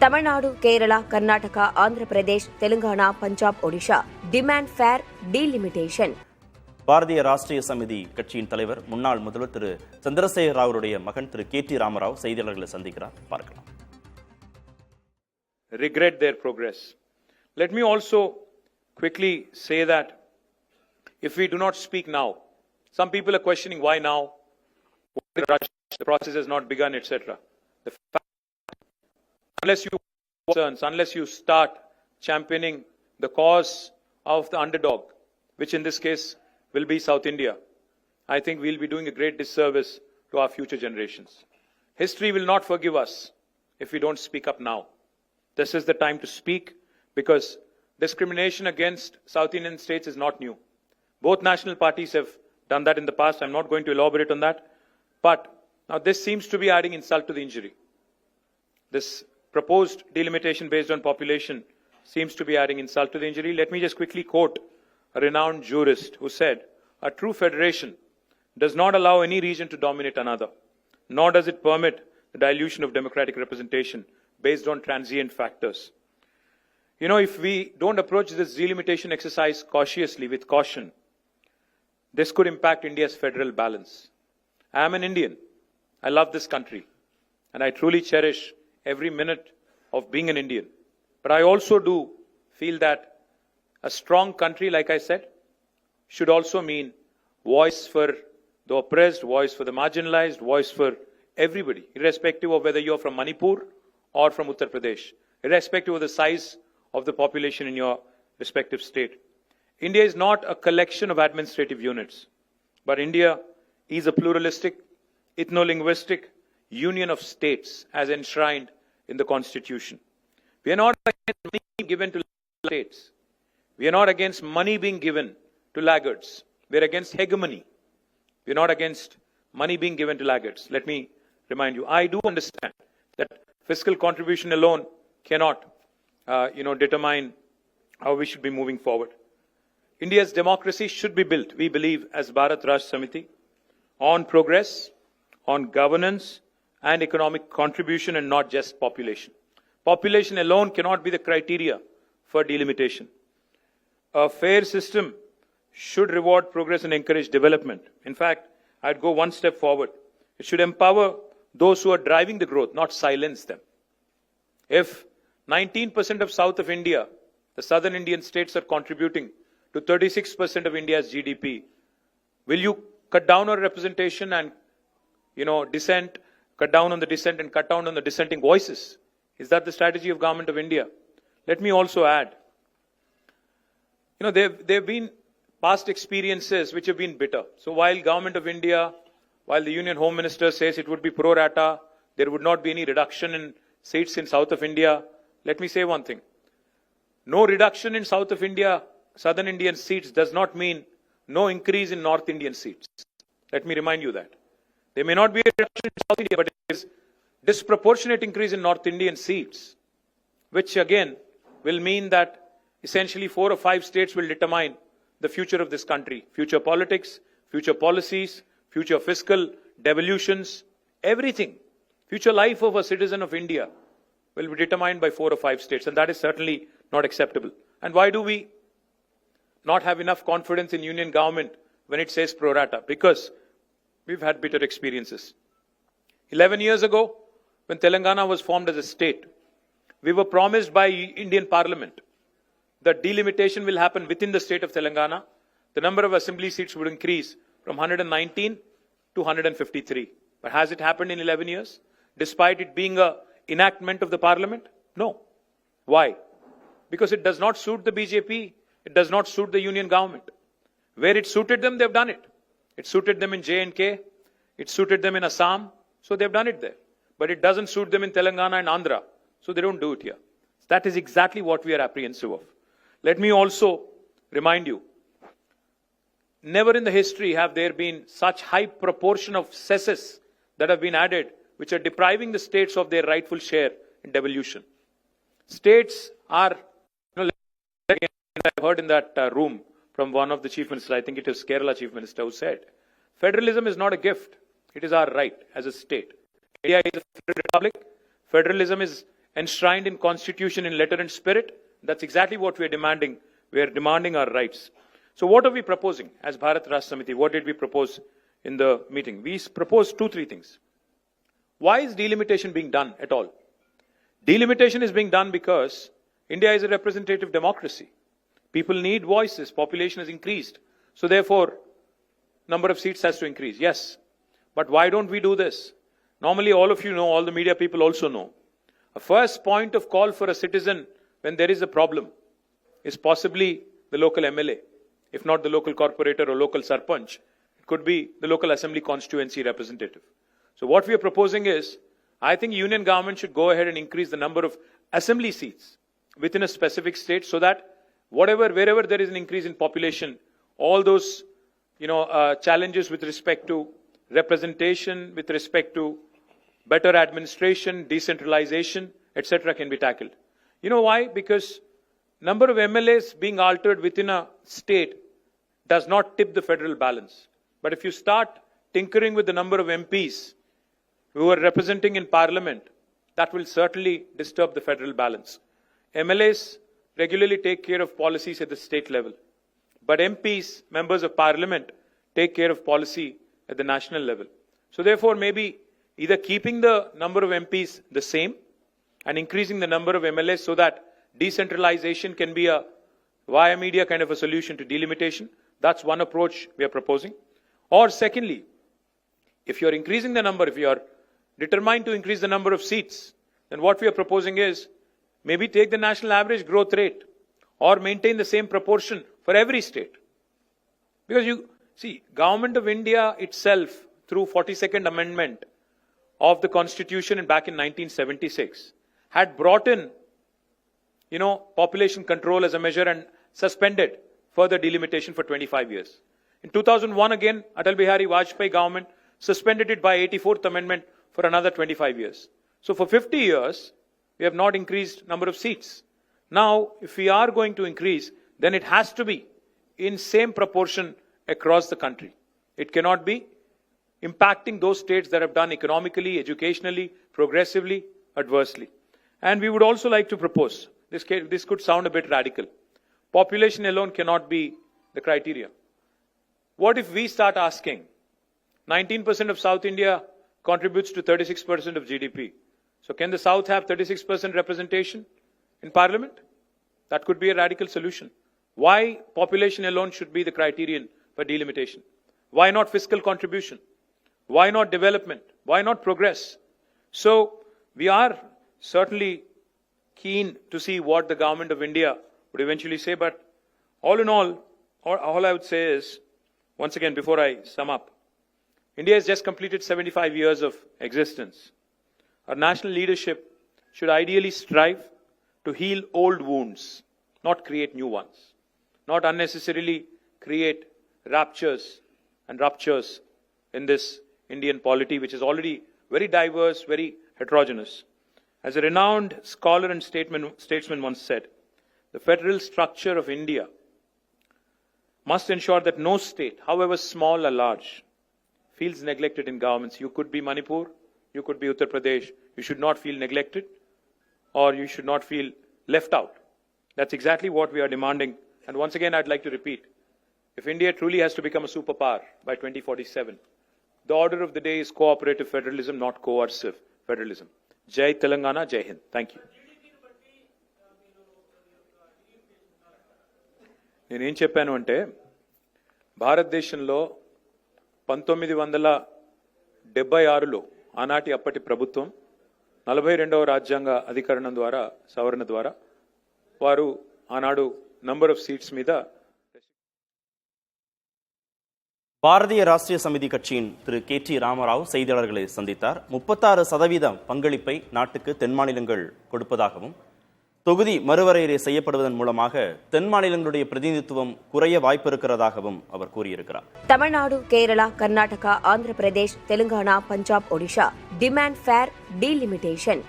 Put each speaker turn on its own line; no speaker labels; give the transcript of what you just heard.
Tamil Nadu, Kerala, Karnataka, Andhra Pradesh, Telangana, Punjab, Odisha demand fair delimitation.
Bharatiya Rashtriya Samithi கட்சியின் தலைவர் முன்னாள் முதல்வர் திரு சந்திரசேகர ராவுடைய மகன் திரு கே.டி. ராமராவ் செய்தியாளர்களை சந்திக்கிறார். பார்க்கலாம்.
Regret their progress. Let me also quickly say that if we do not speak now, some people are questioning why now, the process has not begun, etc. The fact, unless you start championing the cause of the underdog, which in this case will be South India, I think we'll be doing a great disservice to our future generations. History will not forgive us if we don't speak up now. This is the time to speak, because discrimination against South Indian states is not new. Both national parties have done that in the past. I'm not going to elaborate on that. But now this seems to be adding insult to the injury. This proposed delimitation based on population seems to be adding insult to the injury. Let me just quickly quote a renowned jurist who said, "A true federation does not allow any region to dominate another, nor does it permit the dilution of democratic representation based on transient factors." You know, if we don't approach this delimitation exercise cautiously, with caution, this could impact India's federal balance. I am an Indian. I love this country, and I truly cherish every minute of being an Indian. But I also do feel that a strong country, like I said, should also mean voice for the oppressed, voice for the marginalized, voice for everybody, irrespective of whether you're from Manipur or from Uttar Pradesh, irrespective of the size of the population in your respective state. India is not a collection of administrative units, but India is a pluralistic, ethno-linguistic union of states as enshrined in the Constitution. We are not against money being given to states. We are not against money being given to laggards. We are against hegemony. We are not against money being given to laggards. Let me remind you, I do understand that fiscal contribution alone cannot, determine how we should be moving forward. India's democracy should be built, we believe, as Bharat Rashtra Samiti, on progress, on governance and economic contribution, and not just population. Population alone cannot be the criteria for delimitation. A fair system should reward progress and encourage development. In fact, I'd go one step forward. It should empower those who are driving the growth, not silence them. If 19% of south of India, the southern Indian states, are contributing to 36% of India's GDP, will you cut down on representation and, dissent, cut down on the dissent and cut down on the dissenting voices? Is that the strategy of government of India? Let me also add, there have been past experiences which have been bitter. So while government of India, while the Union Home Minister says it would be pro rata, there would not be any reduction in seats in south of India, let me say one thing. No reduction in south of India, southern Indian seats, does not mean no increase in north Indian seats. Let me remind you that. There may not be a reduction in south India, but it is disproportionate increase in north Indian seats, which again will mean that essentially 4 or 5 states will determine the future of this country. Future politics, future policies, future fiscal devolutions, everything. Future life of a citizen of India will be determined by 4 or 5 states, and that is certainly not acceptable. And why do we not have enough confidence in union government when it says pro rata? Because we've had bitter experiences. 11 years ago, when Telangana was formed as a state, we were promised by Indian Parliament that delimitation will happen within the state of Telangana. The number of assembly seats would increase from 119 to 153. But has it happened in 11 years? Despite it being an enactment of the Parliament? No. Why? Because it does not suit the BJP. It does not suit the union government. Where it suited them, they've done it. It suited them in J&K. It suited them in Assam. So they've done it there. But it doesn't suit them in Telangana and Andhra. So they don't do it here. That is exactly what we are apprehensive of. Let me also remind you, never in the history have there been such high proportion of cesses that have been added, which are depriving the states of their rightful share in devolution. States are, I've heard in that room from one of the chief ministers, I think it is Kerala chief minister, who said, federalism is not a gift. It is our right as a state. India is a federal republic. Federalism is enshrined in constitution in letter and spirit. That's exactly what we are demanding. We are demanding our rights. So what are we proposing as Bharat Rashtra Samiti? What did we propose in the meeting? We proposed 2-3 things. Why is delimitation being done at all? Delimitation is being done because India is a representative democracy. People need voices. Population has increased. So therefore, number of seats has to increase. Yes. But why don't we do this? Normally, all of you know, all the media people also know. A first point of call for a citizen when there is a problem is possibly the local MLA. If not the local corporator or local sarpanch, it could be the local assembly constituency representative. So what we are proposing is, I think union government should go ahead and increase the number of assembly seats within a specific state so that wherever there is an increase in population, all those challenges with respect to representation, with respect to better administration, decentralization, etc. can be tackled. You know why? Because number of MLAs being altered within a state does not tip the federal balance. But if you start tinkering with the number of MPs who are representing in parliament, that will certainly disturb the federal balance. MLAs regularly take care of policies at the state level. But MPs, members of parliament, take care of policy at the national level. So therefore, maybe either keeping the number of MPs the same and increasing the number of MLAs so that decentralization can be a via media kind of a solution to delimitation. That's one approach we are proposing. Or secondly, if you're increasing the number, if you are determined to increase the number of seats, then what we are proposing is maybe take the national average growth rate or maintain the same proportion for every state. Because you see, Government of India itself, through 42nd Amendment of the Constitution and back in 1976, had brought in, population control as a measure and suspended further delimitation for 25 years. In 2001 again, Atal Bihari Vajpayee government suspended it by 84th Amendment for another 25 years. So for 50 years, we have not increased number of seats. Now, if we are going to increase, then it has to be in same proportion across the country. It cannot be impacting those states that have done economically, educationally, progressively, adversely. And we would also like to propose, this could sound a bit radical. Population alone cannot be the criteria. What if we start asking, 19% of South India contributes to 36% of GDP. So can the South have 36% representation in Parliament? That could be a radical solution. Why population alone should be the criterion for delimitation? Why not fiscal contribution? Why not development? Why not progress? So we are certainly keen to see what the Government of India would eventually say, but all in all I would say is, once again, before I sum up, India has just completed 75 years of existence. Our national leadership should ideally strive to heal old wounds, not create new ones, not unnecessarily create ruptures in this Indian polity, which is already very diverse, very heterogeneous. As a renowned scholar and statesman once said, the federal structure of India must ensure that no state, however small or large, feels neglected in governments. You could be Manipur, you could be Uttar Pradesh. You should not feel neglected or you should not feel left out. That's exactly what we are demanding. And once again, I'd like to repeat, if India truly has to become a superpower by 2047, the order of the day is cooperative federalism, not coercive federalism. Jai Telangana, Jai Hind. Thank you. నేనేం చెప్పాను అంటే భారతదేశంలో 1976లో ఆనాటి అప్పటి ప్రభుత్వం 42వ రాజ్యాంగ అధికరణం ద్వారా సవరణ ద్వారా వారు ఆనాడు నంబర్ ఆఫ్ సీట్స్ మీద
பாரதிய ராஷ்டிரிய சமிதி கட்சியின் திரு கே.டி. ராமராவ் செய்தியாளர்களை சந்தித்தார். 36% பங்களிப்பை நாட்டுக்கு தென் மாநிலங்கள் கொடுப்பதாகவும் தொகுதி மறுவரையறை செய்யப்படுவதன் மூலமாக தென் மாநிலங்களுடைய பிரதிநிதித்துவம் குறைய வாய்ப்பு இருக்கிறதாகவும் அவர் கூறியிருக்கிறார்.
Tamil Nadu, Kerala, Karnataka, Andhra Pradesh, Telangana, Punjab, Odisha demand fair delimitation.